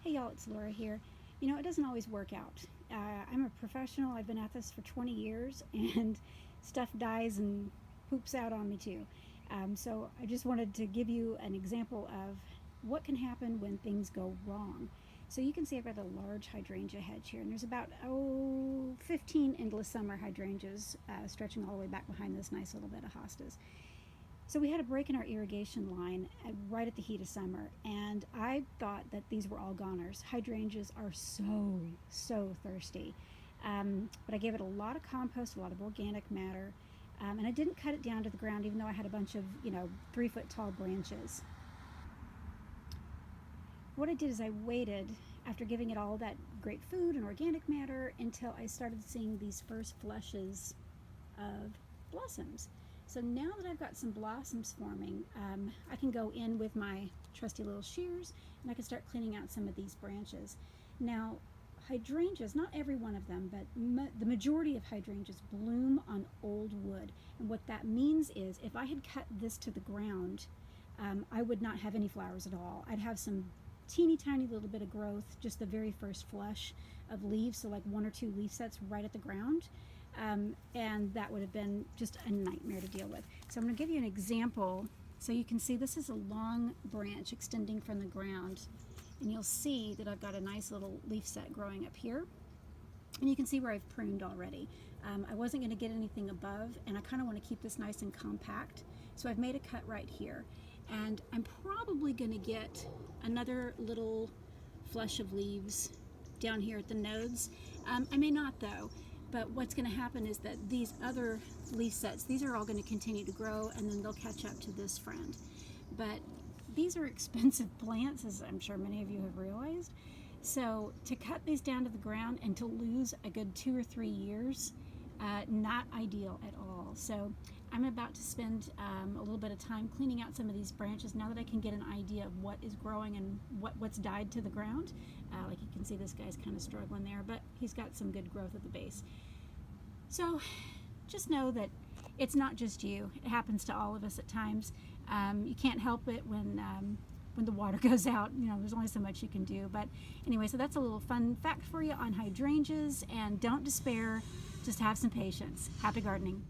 Hey y'all, it's Laura here. You know, it doesn't always work out. I'm a professional. I've been at this for 20 years and stuff dies and poops out on me too. So I just wanted to give you an example of what can happen when things go wrong. So you can see I've got a large hydrangea hedge here, and there's about 15 endless summer hydrangeas stretching all the way back behind this nice little bed of hostas. So we had a break in our irrigation line right at the heat of summer, and I thought that these were all goners. Hydrangeas are so thirsty. But I gave it a lot of compost, a lot of organic matter, and I didn't cut it down to the ground even though I had a bunch of 3-foot tall branches. What I did is I waited after giving it all that great food and organic matter until I started seeing these first flushes of blossoms. So now that I've got some blossoms forming, I can go in with my trusty little shears and I can start cleaning out some of these branches. Now, hydrangeas, not every one of them, but the majority of hydrangeas bloom on old wood. And what that means is if I had cut this to the ground, I would not have any flowers at all. I'd have some teeny tiny little bit of growth, just the very first flush of leaves, so like 1 or 2 leaf sets right at the ground. And that would have been just a nightmare to deal with. So I'm going to give you an example. So you can see this is a long branch extending from the ground, and you'll see that I've got a nice little leaf set growing up here, and you can see where I've pruned already. I wasn't going to get anything above, and I kind of want to keep this nice and compact, so I've made a cut right here, and I'm probably going to get another little flush of leaves down here at the nodes. I may not though. But what's going to happen is that these other leaf sets, these are all going to continue to grow, and then they'll catch up to this friend. But these are expensive plants, as I'm sure many of you have realized. So to cut these down to the ground and to lose a good 2 or 3 years, not ideal at all. So I'm about to spend a little bit of time cleaning out some of these branches now that I can get an idea of what is growing and what's died to the ground. Like you can see, this guy's kind of struggling there, but he's got some good growth at the base. So just know that it's not just you. It happens to all of us at times. You can't help it when the water goes out. There's only so much you can do. But anyway, so that's a little fun fact for you on hydrangeas, and don't despair. Just have some patience. Happy gardening.